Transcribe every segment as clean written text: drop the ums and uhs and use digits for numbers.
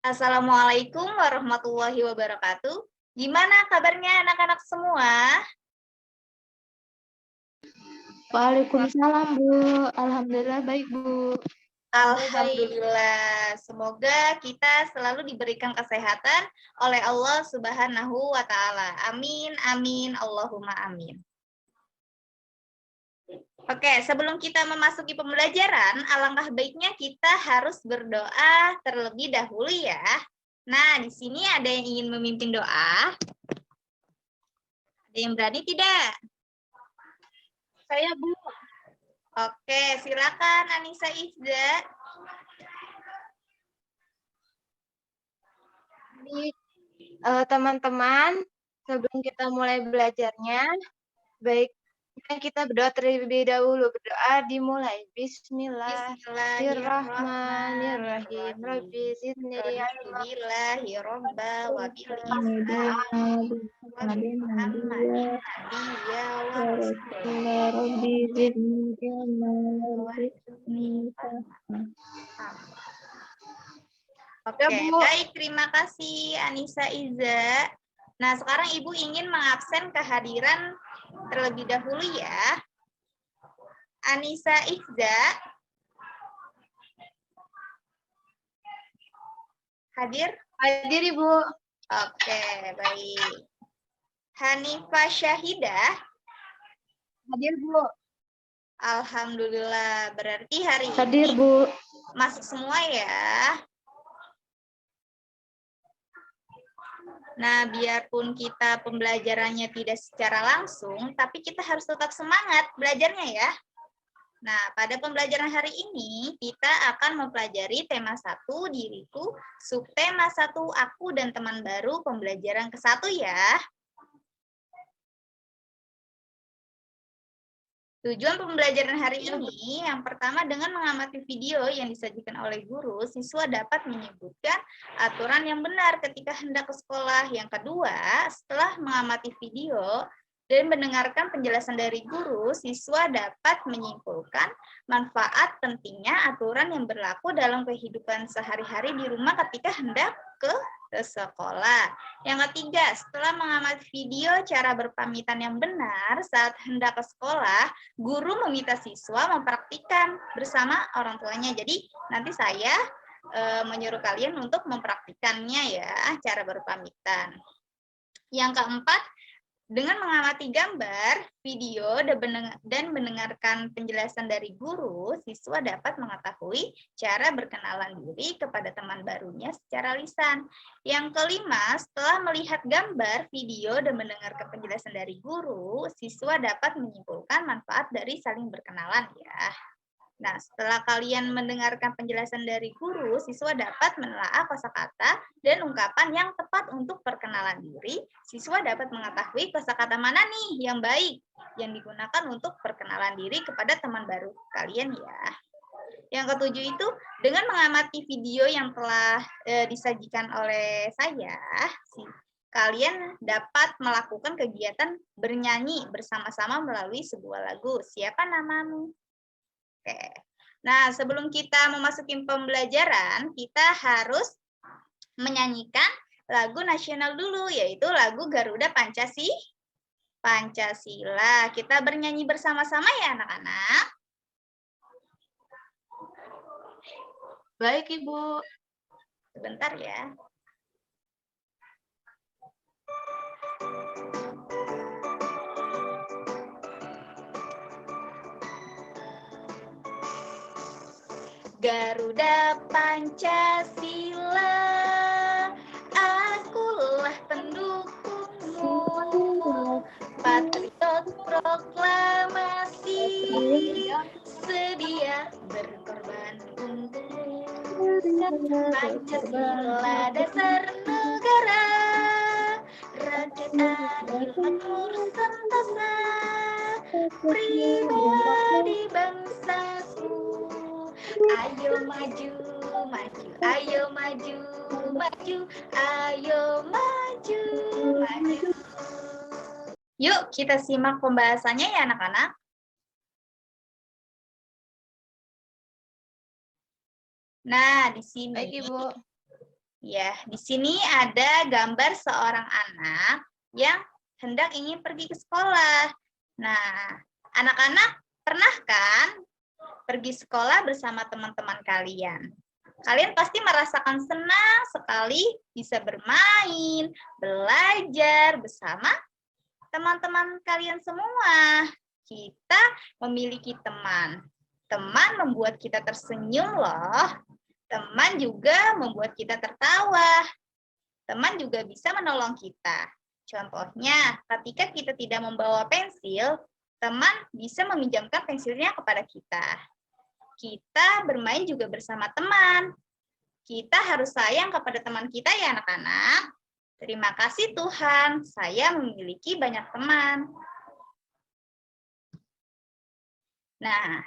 Assalamualaikum warahmatullahi wabarakatuh. Gimana kabarnya anak-anak semua? Waalaikumsalam, Bu. Alhamdulillah baik, Bu. Alhamdulillah. Semoga kita selalu diberikan kesehatan oleh Allah Subhanahu wa taala. Amin amin Allahumma amin. Oke, sebelum kita memasuki pembelajaran, alangkah baiknya kita harus berdoa terlebih dahulu ya. Nah, di sini ada yang ingin memimpin doa. Ada yang berani tidak? Saya, Bu. Oke, silakan Anissa Izza. Teman-teman, sebelum kita mulai belajarnya, baiknya kita berdoa terlebih dahulu. Berdoa dimulai. Bismillahirrahmanirrahim. Rabbi zidni ilma. Billahi robba wa Oke, baik. Terima kasih Anissa Iza. Nah, sekarang Ibu ingin mengabsen kehadiran terlebih dahulu ya. Anissa Iza. Hadir? Hadir, Ibu. Oke, baik. Hanifah Syahidah. Hadir, Bu. Alhamdulillah. Berarti hari Hadir, ini Bu. masuk semua ya. Nah, biarpun kita pembelajarannya tidak secara langsung, tapi kita harus tetap semangat belajarnya ya. Nah, pada pembelajaran hari ini, kita akan mempelajari tema 1, diriku, subtema 1, aku dan teman baru, pembelajaran ke-1 ya. Tujuan pembelajaran hari ini, yang pertama dengan mengamati video yang disajikan oleh guru, siswa dapat menyebutkan aturan yang benar ketika hendak ke sekolah. Yang kedua, setelah mengamati video dan mendengarkan penjelasan dari guru, siswa dapat menyimpulkan manfaat pentingnya aturan yang berlaku dalam kehidupan sehari-hari di rumah ketika hendak ke sekolah. Yang ketiga, setelah mengamati video cara berpamitan yang benar saat hendak ke sekolah, guru meminta siswa mempraktikkan bersama orang tuanya. Jadi nanti saya menyuruh kalian untuk mempraktikannya ya, cara berpamitan. Yang keempat, dengan mengamati gambar, video, dan mendengarkan penjelasan dari guru, siswa dapat mengetahui cara berkenalan diri kepada teman barunya secara lisan. Yang kelima, setelah melihat gambar, video, dan mendengarkan penjelasan dari guru, siswa dapat menyimpulkan manfaat dari saling berkenalan ya. Nah, setelah kalian mendengarkan penjelasan dari guru, siswa dapat menelaah kosakata dan ungkapan yang tepat untuk perkenalan diri. Siswa dapat mengetahui kosakata mana nih yang baik yang digunakan untuk perkenalan diri kepada teman baru kalian ya. Yang ketujuh itu, dengan mengamati video yang telah disajikan oleh saya, kalian dapat melakukan kegiatan bernyanyi bersama-sama melalui sebuah lagu. Siapa namamu? Oke. Nah, sebelum kita memasuki pembelajaran, kita harus menyanyikan lagu nasional dulu, yaitu lagu Garuda Pancasila. Kita bernyanyi bersama-sama ya, anak-anak. Baik, Ibu. Sebentar ya. Garuda Pancasila, akulah pendukungmu, patriot proklamasi, sedia berkorban untukmu. Pancasila dasar negara, rakyat adil makmur sentosa, pribadi bangsaku. Ayo maju, maju, ayo maju, maju, ayo maju, maju. Yuk kita simak pembahasannya ya anak-anak. Nah, di sini Baik, Ibu. Ya, di sini ada gambar seorang anak yang hendak ingin pergi ke sekolah. Nah, anak-anak pernah kan pergi sekolah bersama teman-teman kalian? Kalian pasti merasakan senang sekali bisa bermain, belajar bersama teman-teman kalian semua. Kita memiliki teman. Teman membuat kita tersenyum loh. Teman juga membuat kita tertawa. Teman juga bisa menolong kita. Contohnya, ketika kita tidak membawa pensil, teman bisa meminjamkan pensilnya kepada kita. Kita bermain juga bersama teman. Kita harus sayang kepada teman kita ya anak-anak. Terima kasih Tuhan, saya memiliki banyak teman. Nah,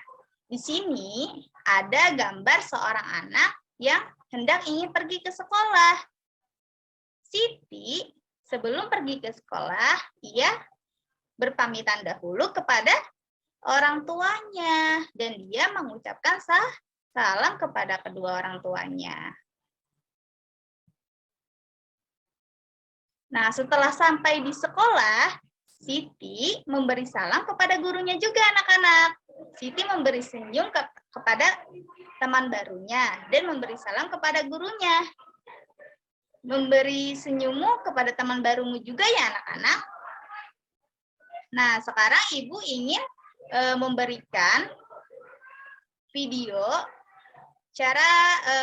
di sini ada gambar seorang anak yang hendak ingin pergi ke sekolah. Siti, sebelum pergi ke sekolah, ia berpamitan dahulu kepada orang tuanya dan dia mengucapkan salam kepada kedua orang tuanya. Nah, setelah sampai di sekolah, Siti memberi salam kepada gurunya juga anak-anak. Siti memberi senyum kepada teman barunya dan memberi salam kepada gurunya. Memberi senyummu kepada teman barumu juga ya anak-anak. Nah, sekarang Ibu ingin memberikan video cara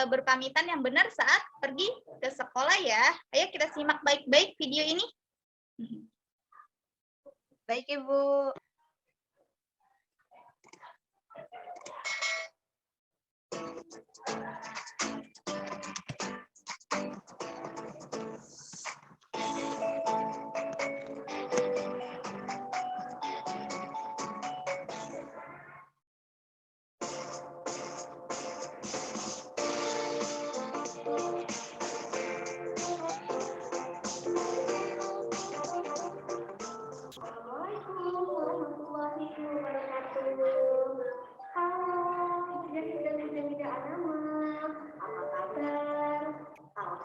berpamitan yang benar saat pergi ke sekolah ya. Ayo kita simak baik-baik video ini. Baik, Ibu.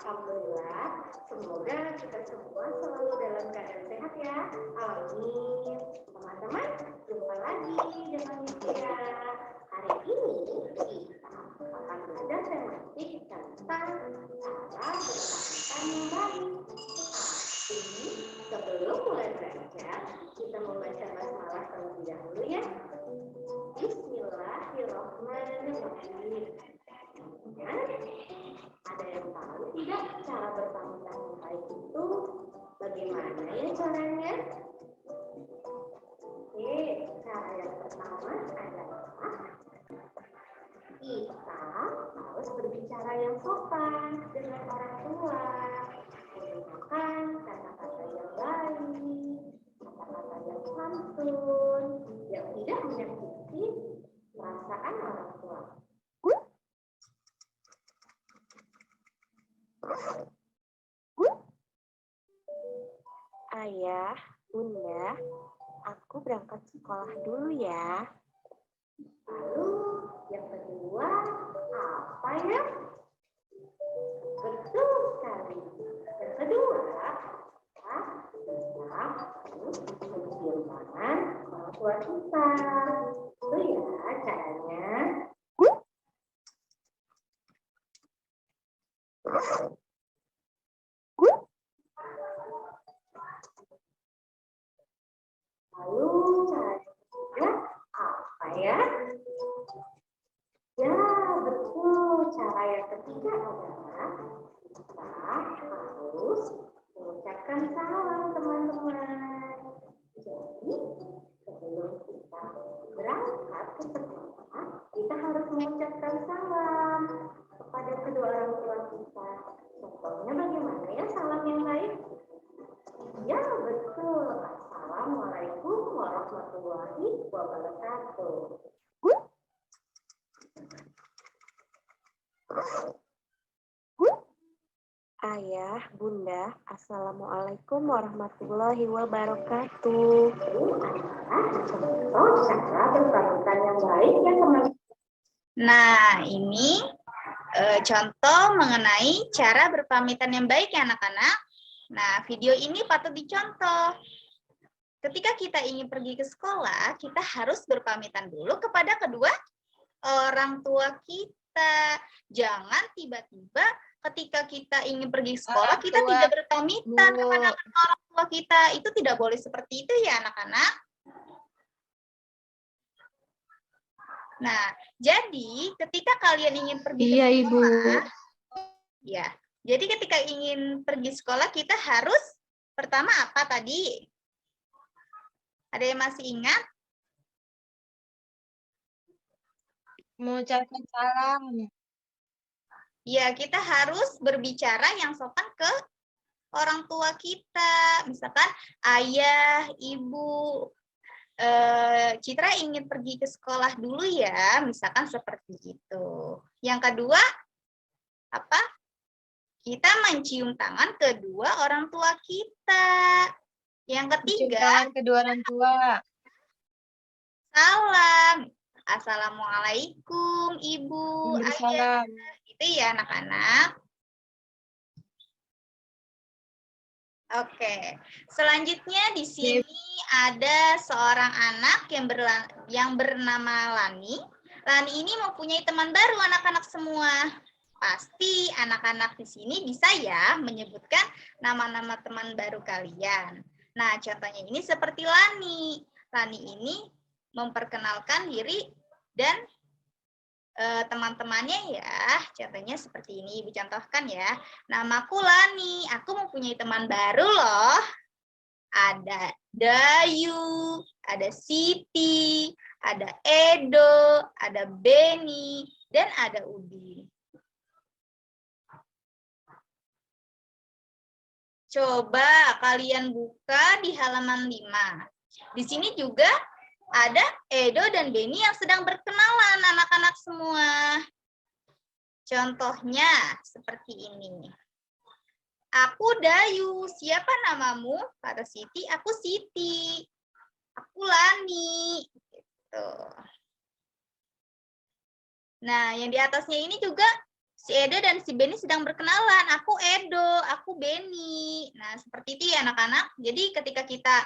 Alhamdulillah, semoga kita semua selalu dalam keadaan sehat ya. Amin. Teman-teman, jumpa lagi dengan Nitya. Hari ini kita akan belajar tematik tentang cara berpamitan yang baik. Tapi sebelum mulai belajar, kita membaca basmalah terlebih dahulu ya. Bismillahirrahmanirrahim. Ada yang tahu tidak cara berpamitan yang baik itu bagaimana ya caranya? Oke, cara yang pertama adalah kita harus berbicara yang sopan dengan orang tua, menggunakan kata-kata yang baik, kata-kata yang santun, yang tidak menyakiti perasaan orang tua. Ayah, Bunda, aku berangkat sekolah dulu ya. Lalu yang kedua apa ya? Betul sekali. Yang kedua, kita harus menciumkan orang tua kita. Itu ya caranya. Lalu cara ketiga apa ya? Ya, betul. Cara yang ketiga adalah kita harus mengucapkan salam, teman-teman. Jadi, sebelum kita berangkat ke sekolah, kita harus mengucapkan salam kepada kedua orang tua kita. Contohnya bagaimana ya salam yang baik? Ya, betul. Assalamualaikum warahmatullahi wabarakatuh. Ayah, Bunda, Assalamualaikum warahmatullahi wabarakatuh. Contoh cara berpamitan yang baik ya teman. Nah, ini contoh mengenai cara berpamitan yang baik ya anak-anak. Nah, video ini patut dicontoh. Ketika kita ingin pergi ke sekolah, kita harus berpamitan dulu kepada kedua orang tua kita. Jangan tiba-tiba ketika kita ingin pergi ke sekolah, kita tidak berpamitan kepada orang tua kita. Itu tidak boleh seperti itu ya anak-anak. Nah, jadi ketika kalian ingin pergi ke sekolah, ya. Jadi ketika ingin pergi sekolah, kita harus pertama apa tadi? Ada yang masih ingat? Mengucapkan salam. Ya, kita harus berbicara yang sopan ke orang tua kita. Misalkan ayah, ibu, Citra ingin pergi ke sekolah dulu ya, misalkan seperti itu. Yang kedua, apa? Kita mencium tangan kedua orang tua kita. Yang ketiga, tangan kedua orang tua. Salam. Assalamualaikum, Ibu, Ayah. Itu ya anak-anak. Oke, selanjutnya di sini ada seorang anak yang bernama Lani. Lani ini mempunyai teman baru anak-anak semua. Pasti anak-anak di sini bisa ya menyebutkan nama-nama teman baru kalian. Nah, contohnya ini seperti Lani. Lani ini memperkenalkan diri dan teman-temannya ya, contohnya seperti ini, Ibu contohkan ya. Namaku Lani, aku mempunyai teman baru loh. Ada Dayu, ada Siti, ada Edo, ada Beni, dan ada Udin. Coba kalian buka di halaman 5. Di sini juga ada Edo dan Beni yang sedang berkenalan anak-anak semua. Contohnya seperti ini. Aku Dayu, siapa namamu? Kata Siti, aku Siti. Aku Lani. Gitu. Nah, yang di atasnya ini juga si Edo dan si Beni sedang berkenalan. Aku Edo, aku Beni. Nah, seperti itu ya anak-anak. Jadi ketika kita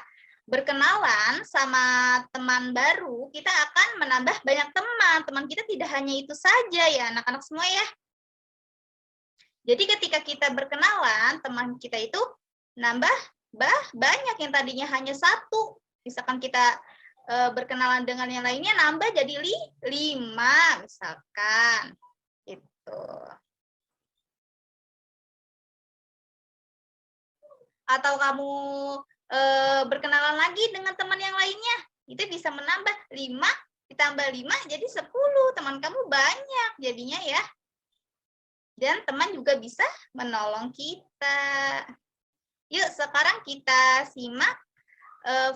berkenalan sama teman baru, kita akan menambah banyak teman. Teman kita tidak hanya itu saja ya anak-anak semua ya. Jadi ketika kita berkenalan, teman kita itu nambah banyak yang tadinya hanya satu. Misalkan kita berkenalan dengan yang lainnya, nambah jadi 5 misalkan. Gitu. Atau kamu berkenalan lagi dengan teman yang lainnya, itu bisa menambah 5 ditambah 5 jadi 10. Teman kamu banyak jadinya ya. Dan teman juga bisa menolong kita. Yuk sekarang kita simak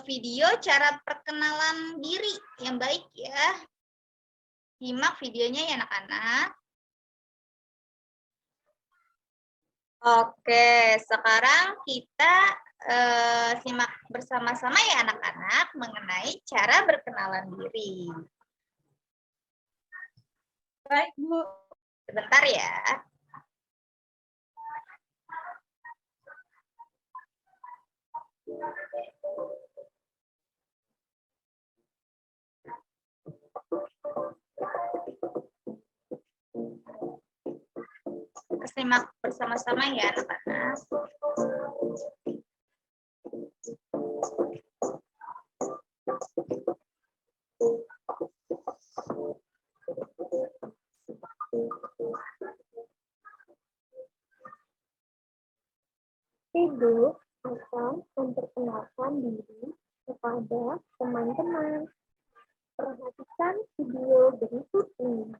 video cara perkenalan diri yang baik ya. Simak videonya ya anak-anak. Oke, sekarang kita simak bersama-sama ya anak-anak mengenai cara berkenalan diri. Baik, Bu. Sebentar ya. Simak bersama-sama ya anak-anak. Ibu akan memperkenalkan diri kepada teman-teman. Perhatikan video berikut ini.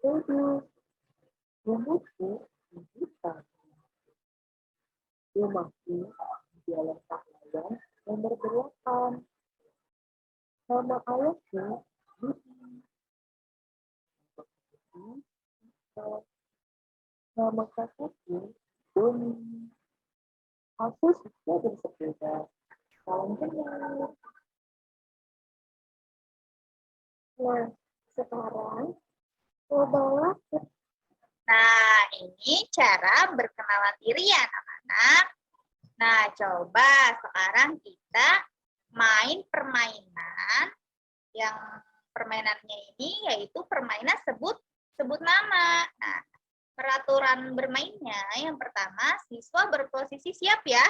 Ibu, rumahku di hutan. Rumahku di dalam pakaian yang berbelakan. Nama ayahku Budi. Nama kakakku Boni. Aku suka bersepeda. Salam kenal. Nah, sekarang Nah, ini cara berkenalan diri ya anak-anak. Nah, coba sekarang kita main permainan yang permainannya ini yaitu permainan sebut nama. Nah, peraturan bermainnya yang pertama, siswa berposisi siap ya.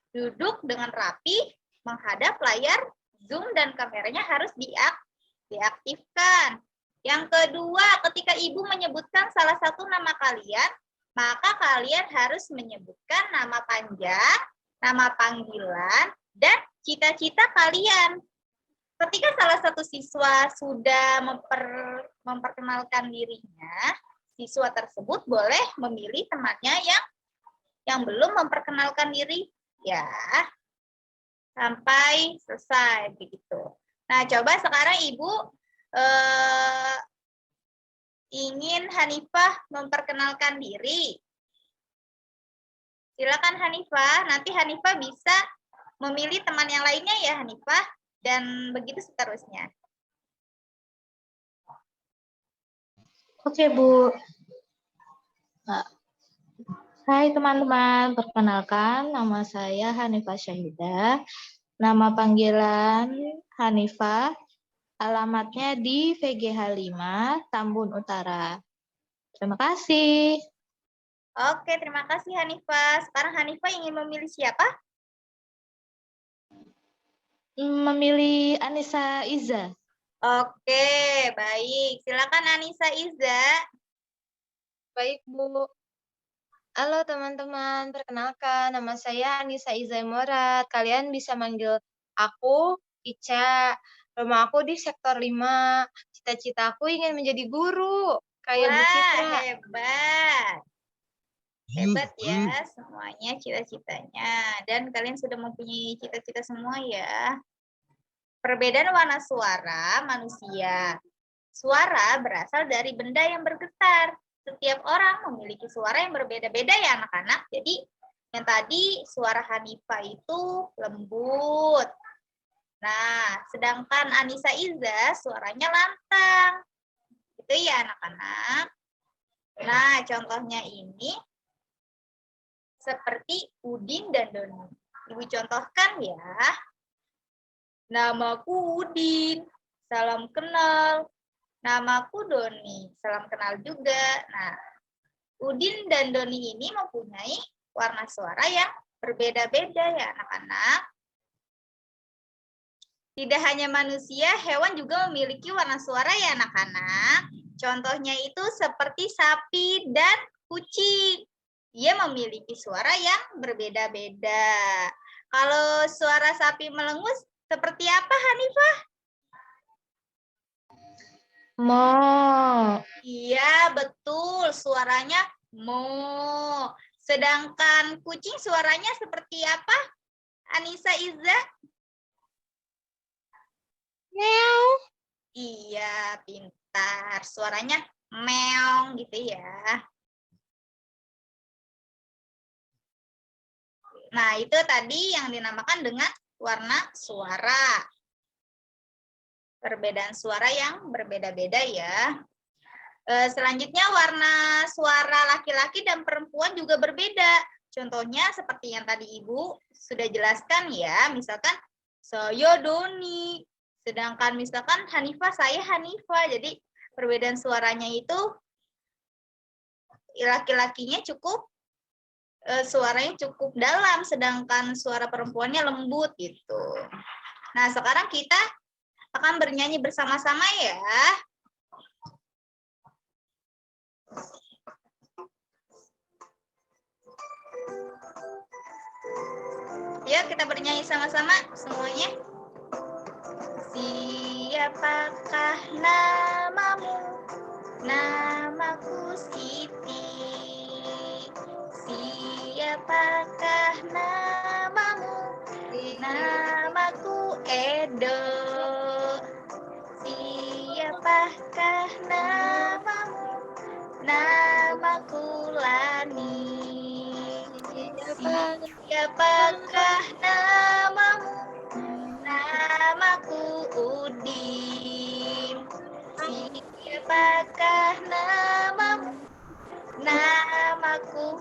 Duduk dengan rapi, menghadap layar Zoom dan kameranya harus diaktifkan. Yang kedua, ketika ibu menyebutkan salah satu nama kalian, maka kalian harus menyebutkan nama panjang, nama panggilan, dan cita-cita kalian. Ketika salah satu siswa sudah memperkenalkan dirinya, siswa tersebut boleh memilih temannya yang belum memperkenalkan diri, ya, sampai selesai begitu. Nah, coba sekarang ibu ingin Hanifah memperkenalkan diri. Silakan Hanifah, nanti Hanifah bisa memilih teman yang lainnya ya Hanifah, dan begitu seterusnya. Oke, Bu. Nah, hai teman-teman, perkenalkan nama saya Hanifah Syahidah. Nama panggilan Hanifah, alamatnya di VGH 5, Tambun Utara. Terima kasih. Oke, terima kasih Hanifah. Sekarang Hanifah ingin memilih siapa? Memilih Anissa Iza. Oke, baik. Silakan Anissa Iza. Baik, Bu. Halo teman-teman, perkenalkan nama saya Anissa Izai Morat. Kalian bisa manggil aku Ica. Rumah aku di sektor 5. Cita-cita aku ingin menjadi guru, kayak Bu Wah, Citra. hebat. Hebat ya semuanya cita-citanya. Dan kalian sudah mempunyai cita-cita semua ya. Perbedaan warna suara manusia. Suara berasal dari benda yang bergetar. Setiap orang memiliki suara yang berbeda-beda ya anak-anak. Jadi yang tadi suara Hanifah itu lembut. Nah, sedangkan Anissa Iza suaranya lantang. Itu ya anak-anak. Nah, contohnya ini seperti Udin dan Doni. Ibu contohkan ya. Namaku Udin, salam kenal. Namaku Doni, salam kenal juga. Nah, Udin dan Doni ini mempunyai warna suara yang berbeda-beda ya anak-anak. Tidak hanya manusia, hewan juga memiliki warna suara ya anak-anak. Contohnya itu seperti sapi dan kucing. Dia memiliki suara yang berbeda-beda. Kalau suara sapi melengus, seperti apa Hanifah? Mo. Iya, betul. Suaranya mo. Sedangkan kucing suaranya seperti apa? Anissa Iza? Meow. Iya, pintar. Suaranya meong gitu ya. Nah, itu tadi yang dinamakan dengan warna suara. Perbedaan suara yang berbeda-beda ya. Selanjutnya warna suara laki-laki dan perempuan juga berbeda. Contohnya seperti yang tadi Ibu sudah jelaskan ya. Misalkan saya Doni. Sedangkan misalkan Hanifah, saya Hanifah. Jadi perbedaan suaranya itu laki-lakinya cukup suaranya cukup dalam, sedangkan suara perempuannya lembut gitu. Nah, sekarang kita akan bernyanyi bersama-sama ya. Yuk kita bernyanyi sama-sama semuanya. Siapakah namamu? Namaku Siti. Siapakah namamu? Namaku Edo. Siapakah namamu? Namaku Lani. Siapakah namamu? Namaku Udin. Siapakah namamu? Namaku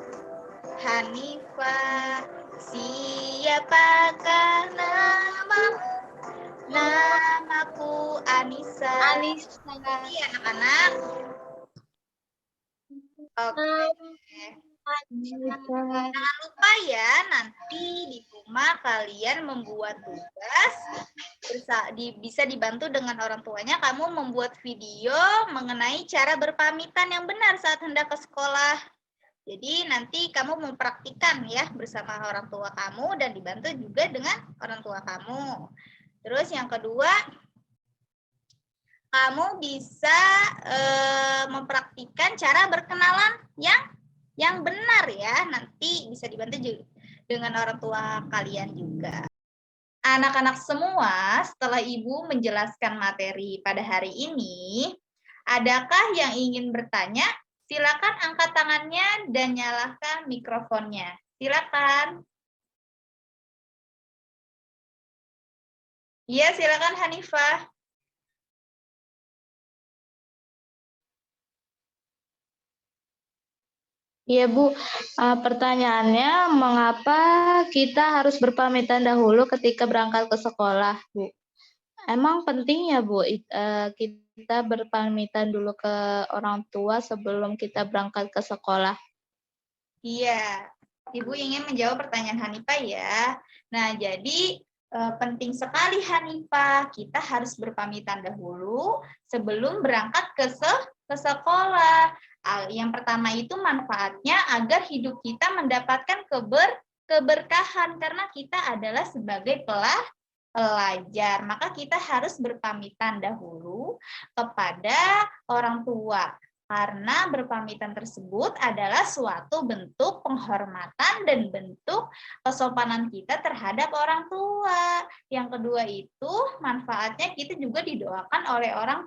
Hanifah. Siapakah namamu? Namaku Anissa. Anissa. Iya, anak-anak. Oke. Jangan lupa ya, nanti di rumah kalian membuat tugas, bisa dibantu dengan orang tuanya, kamu membuat video mengenai cara berpamitan yang benar saat hendak ke sekolah. Jadi nanti kamu mempraktikkan ya bersama orang tua kamu dan dibantu juga dengan orang tua kamu. Terus yang kedua, kamu bisa mempraktikkan cara berkenalan yang benar ya. Nanti bisa dibantu juga dengan orang tua kalian juga. Anak-anak semua, setelah Ibu menjelaskan materi pada hari ini, adakah yang ingin bertanya? Silakan angkat tangannya dan nyalakan mikrofonnya. Silakan. Iya, silakan Hanifah. Iya Bu, pertanyaannya mengapa kita harus berpamitan dahulu ketika berangkat ke sekolah, Bu? Emang penting ya Bu, kita berpamitan dulu ke orang tua sebelum kita berangkat ke sekolah? Iya, Ibu ingin menjawab pertanyaan Hanifah ya. Nah, jadi penting sekali Hanifah, kita harus berpamitan dahulu sebelum berangkat ke sekolah. Yang pertama itu manfaatnya agar hidup kita mendapatkan keberkahan karena kita adalah sebagai pelajar. Maka kita harus berpamitan dahulu kepada orang tua. Karena berpamitan tersebut adalah suatu bentuk penghormatan dan bentuk kesopanan kita terhadap orang tua. Yang kedua itu manfaatnya kita juga didoakan oleh orang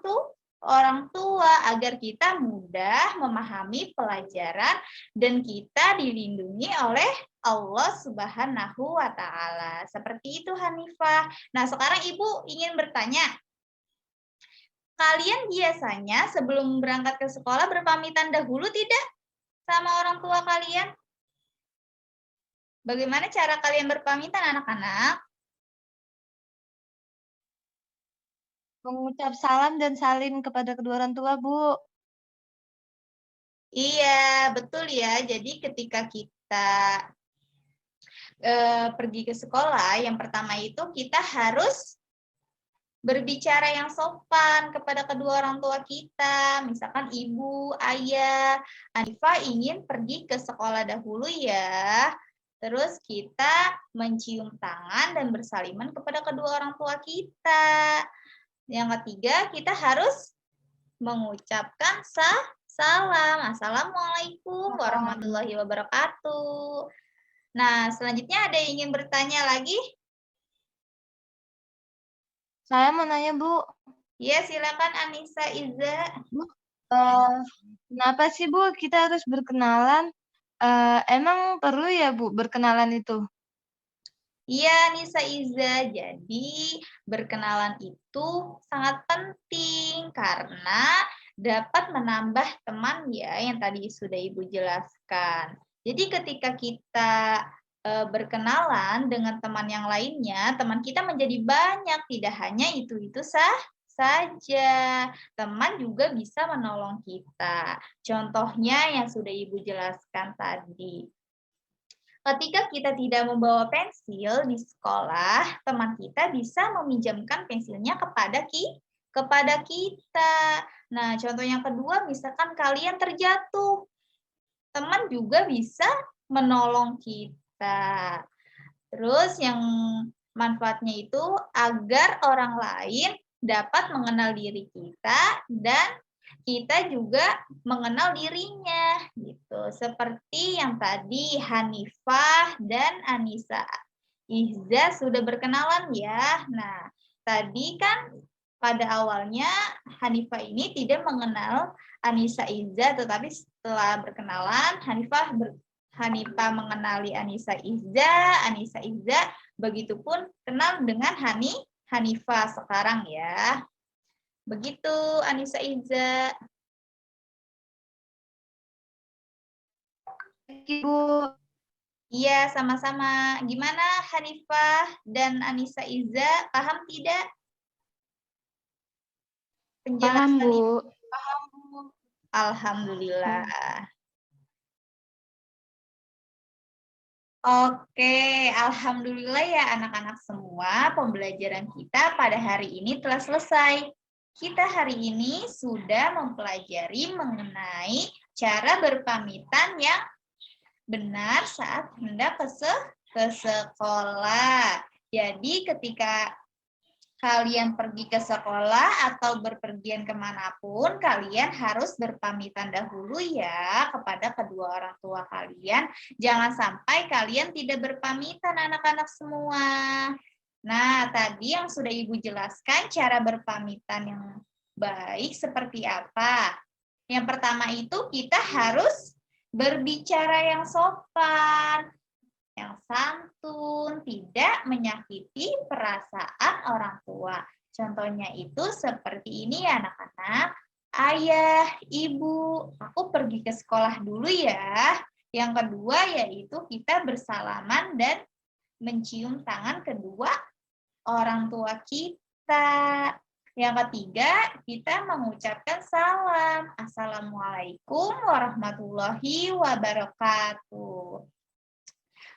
tua agar kita mudah memahami pelajaran dan kita dilindungi oleh Allah Subhanahu wa Ta'ala. Seperti itu Hanifah. Nah, sekarang Ibu ingin bertanya, kalian biasanya sebelum berangkat ke sekolah berpamitan dahulu tidak sama orang tua kalian? Bagaimana cara kalian berpamitan anak-anak? Mengucap salam dan salin kepada kedua orang tua, Bu. Iya, betul ya. Jadi ketika kita pergi ke sekolah, yang pertama itu kita harus berbicara yang sopan kepada kedua orang tua kita. Misalkan ibu, ayah, Hanifah ingin pergi ke sekolah dahulu ya. Terus kita mencium tangan dan bersaliman kepada kedua orang tua kita. Yang ketiga, kita harus mengucapkan salam. Assalamualaikum warahmatullahi wabarakatuh. Nah, selanjutnya ada yang ingin bertanya lagi? Saya mau nanya, Bu. Ya, silakan Anissa Iza. Kenapa sih, Bu, kita harus berkenalan? Emang perlu ya, Bu, berkenalan itu? Iya, Nisa Iza. Jadi, berkenalan itu sangat penting karena dapat menambah teman ya yang tadi sudah Ibu jelaskan. Jadi, ketika kita berkenalan dengan teman yang lainnya, teman kita menjadi banyak, tidak hanya itu-itu saja. Teman juga bisa menolong kita. Contohnya yang sudah Ibu jelaskan tadi. Ketika kita tidak membawa pensil di sekolah, teman kita bisa meminjamkan pensilnya kepada kita. Nah, contoh yang kedua, misalkan kalian terjatuh, teman juga bisa menolong kita. Terus yang manfaatnya itu agar orang lain dapat mengenal diri kita dan kita juga mengenal dirinya gitu. Seperti yang tadi Hanifah dan Anissa Iza sudah berkenalan ya. Nah, tadi kan pada awalnya Hanifah ini tidak mengenal Anissa Iza, tetapi setelah berkenalan Hanifah mengenali Anissa Iza begitupun kenal dengan Hanifah sekarang ya. Begitu Anissa Iza. Ibu. Iya, sama-sama. Gimana Hanifah dan Anissa Iza, paham tidak Paham, penjelasan Bu. Ibu? Paham, Bu. Alhamdulillah. Oke, alhamdulillah ya anak-anak semua, pembelajaran kita pada hari ini telah selesai. Kita hari ini sudah mempelajari mengenai cara berpamitan yang benar saat hendak ke sekolah. Jadi ketika kalian pergi ke sekolah atau berpergian kemanapun, kalian harus berpamitan dahulu ya kepada kedua orang tua kalian. Jangan sampai kalian tidak berpamitan anak-anak semua. Nah, tadi yang sudah Ibu jelaskan cara berpamitan yang baik seperti apa. Yang pertama itu kita harus berbicara yang sopan, yang santun, tidak menyakiti perasaan orang tua. Contohnya itu seperti ini ya anak-anak. Ayah, ibu, aku pergi ke sekolah dulu ya. Yang kedua yaitu kita bersalaman dan mencium tangan kedua orang tua kita. Yang ketiga, kita mengucapkan salam. Assalamualaikum warahmatullahi wabarakatuh.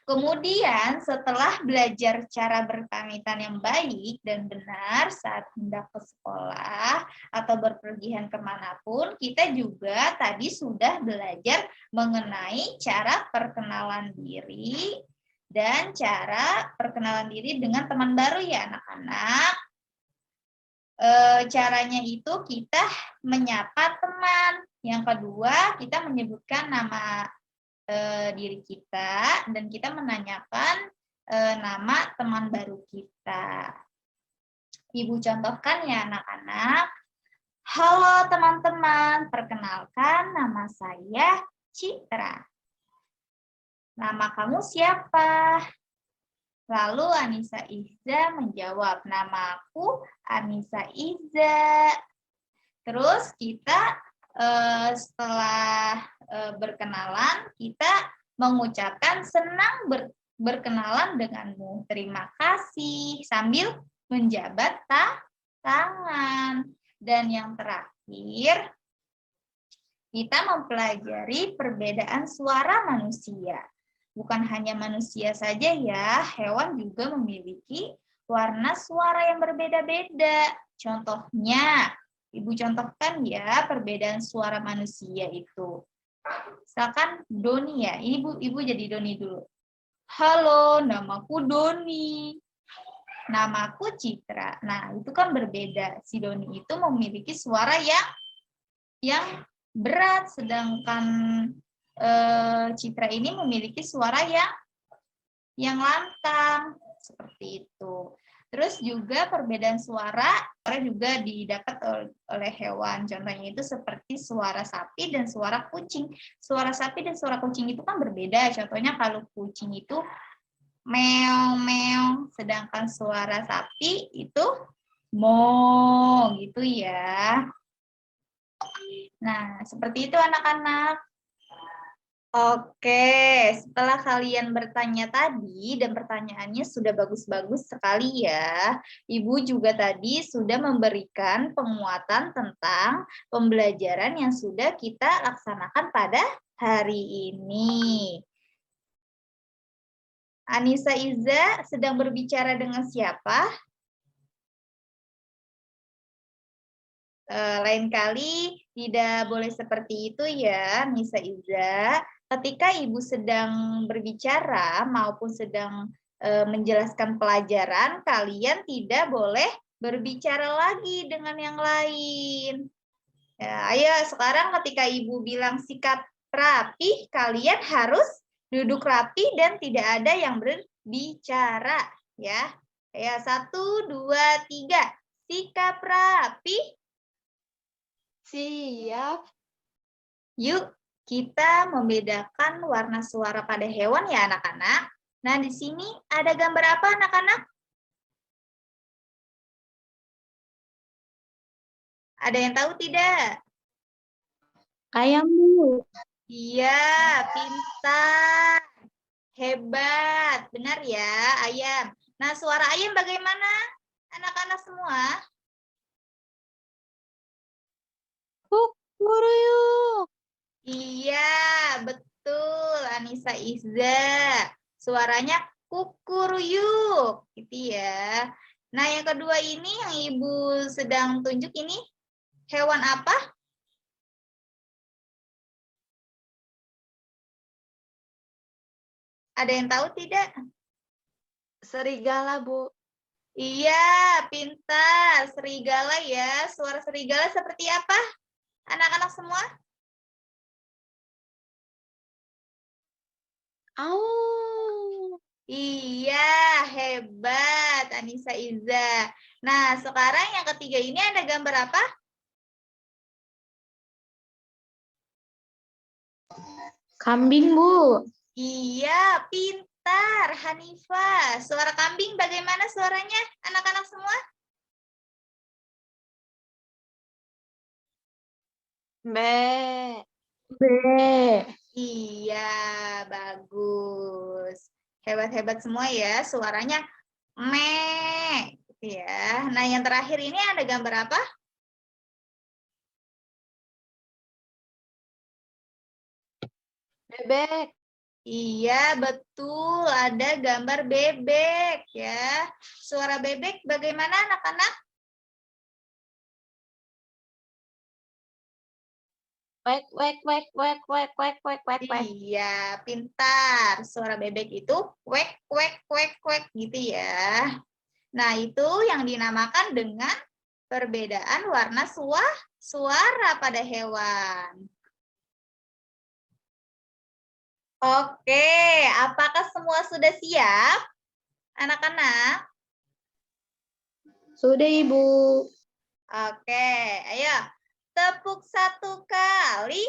Kemudian setelah belajar cara berpamitan yang baik dan benar saat hendak ke sekolah atau berpergian kemanapun, kita juga tadi sudah belajar mengenai cara perkenalan diri dan cara perkenalan diri dengan teman baru ya anak-anak. Caranya itu kita menyapa teman. Yang kedua, kita menyebutkan nama diri kita dan kita menanyakan nama teman baru kita. Ibu contohkan ya anak-anak. Halo teman-teman, perkenalkan nama saya Citra. Nama kamu siapa? Lalu Anissa Iza menjawab, namaku Anissa Iza. Terus kita setelah berkenalan, kita mengucapkan senang berkenalan denganmu. Terima kasih sambil menjabat tangan. Dan yang terakhir, kita mempelajari perbedaan suara manusia. Bukan hanya manusia saja ya, hewan juga memiliki warna suara yang berbeda-beda. Contohnya, Ibu contohkan ya perbedaan suara manusia itu. Misalkan Doni ya, Ibu jadi Doni dulu. Halo, namaku Doni. Namaku Citra. Nah, itu kan berbeda. Si Doni itu memiliki suara yang berat, sedangkan Citra ini memiliki suara yang lantang. Seperti itu. Terus juga perbedaan suara juga didapat oleh hewan. Contohnya itu seperti suara sapi dan suara kucing. Suara sapi dan suara kucing itu kan berbeda. Contohnya kalau kucing itu meow-meow, sedangkan suara sapi itu mo gitu ya. Nah, seperti itu anak-anak. Oke, setelah kalian bertanya tadi dan pertanyaannya sudah bagus-bagus sekali ya. Ibu juga tadi sudah memberikan penguatan tentang pembelajaran yang sudah kita laksanakan pada hari ini. Anissa Iza sedang berbicara dengan siapa? Lain kali tidak boleh seperti itu ya, Anissa Iza. Ketika Ibu sedang berbicara maupun sedang menjelaskan pelajaran, kalian tidak boleh berbicara lagi dengan yang lain. Ya, ayo sekarang ketika Ibu bilang sikap rapi, kalian harus duduk rapi dan tidak ada yang berbicara. Ya, 1, 2, 3. Sikap rapi. Siap. Yuk, kita membedakan warna suara pada hewan ya anak-anak. Nah, di sini ada gambar apa anak-anak? Ada yang tahu tidak? Ayam, Bu. Iya, pintar. Hebat. Benar ya, Ayam. Nah, suara Ayam bagaimana? Anak-anak semua? Kukuruyuk. Iya, betul. Anissa Izza. Suaranya kukuruyuk. Gitu ya. Nah, yang kedua ini yang Ibu sedang tunjuk ini hewan apa? Ada yang tahu tidak? Serigala, Bu. Iya, pintar. Serigala ya. Suara serigala seperti apa? Anak-anak semua? Au. Iya, hebat Anissa Izza. Nah, sekarang yang ketiga ini ada gambar apa? Kambing, Bu. Iya, pintar Hanifah. Suara kambing bagaimana suaranya anak-anak semua? Be. B. Iya, bagus. Hebat-hebat semua ya, suaranya me. Ya. Nah, yang terakhir ini ada gambar apa? Bebek. Iya, betul. Ada gambar bebek ya. Suara bebek bagaimana anak-anak? Wek, wek, wek, wek, wek, wek, wek, wek, wek. Iya, pintar. Suara bebek itu kwek, kwek, kwek, kwek gitu ya. Nah, itu yang dinamakan dengan perbedaan warna suara pada hewan. Oke, apakah semua sudah siap? Anak-anak? Sudah, Ibu. Oke, ayo. Tepuk 1 kali.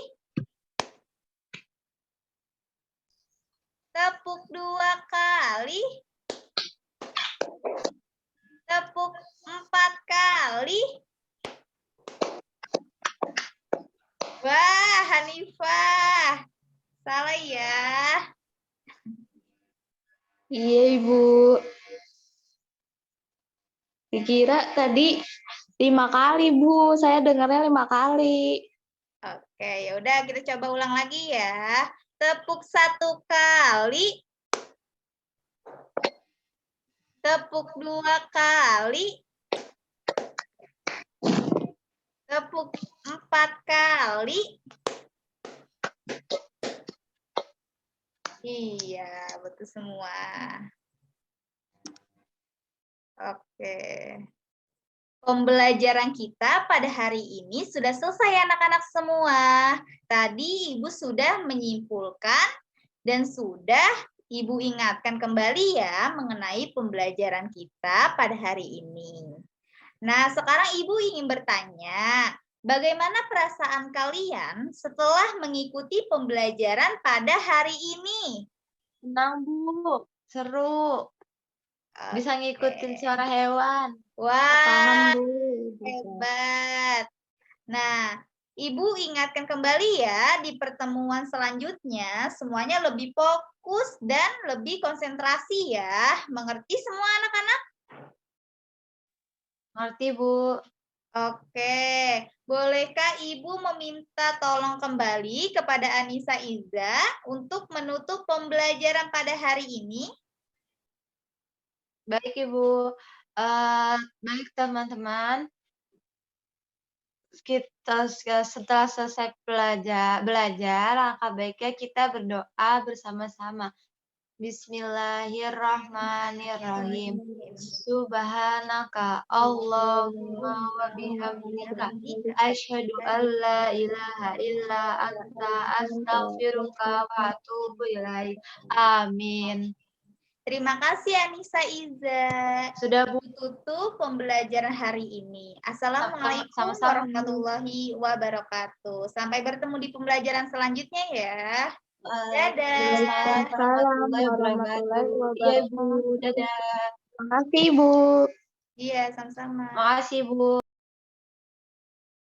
Tepuk 2 kali. Tepuk 4 kali. Wah, Hanifah. Salah ya. Iya, Ibu. Dikira tadi 5 kali, Bu. Saya dengarnya 5 kali. Oke, ya udah kita coba ulang lagi ya. Tepuk 1 kali. Tepuk 2 kali. Tepuk 4 kali. Iya, betul semua. Oke. Pembelajaran kita pada hari ini sudah selesai anak-anak semua. Tadi Ibu sudah menyimpulkan dan sudah Ibu ingatkan kembali ya mengenai pembelajaran kita pada hari ini. Nah, sekarang Ibu ingin bertanya, bagaimana perasaan kalian setelah mengikuti pembelajaran pada hari ini? Senang, Bu. Seru. Bisa ngikutin suara hewan. Wah, Paham, Bu. hebat. Nah, Ibu ingatkan kembali ya, di pertemuan selanjutnya semuanya lebih fokus dan lebih konsentrasi ya. Mengerti semua anak-anak? Ngerti, Bu. Oke, bolehkah Ibu meminta tolong kembali kepada Anissa Izza untuk menutup pembelajaran pada hari ini? Baik, Ibu. Baik, teman-teman. Kita setelah selesai belajar, langkah baiknya kita berdoa bersama-sama. Bismillahirrahmanirrahim. Subhanaka Allahumma wa bihamdika asyhadu an la ilaha illa anta astaghfiruka wa atubu ilaik. Amin. Terima kasih Anissa Izza. Sudah, Bu. Tutup pembelajaran hari ini. Assalamualaikum Sama-sama. warahmatullahi wabarakatuh. Sampai bertemu di pembelajaran selanjutnya ya. Dadah. Waalaikumsalam warahmatullahi wabarakatuh. Iya, Bu. Dadah. Terima kasih, Bu. Iya, sama-sama. Makasih, Bu.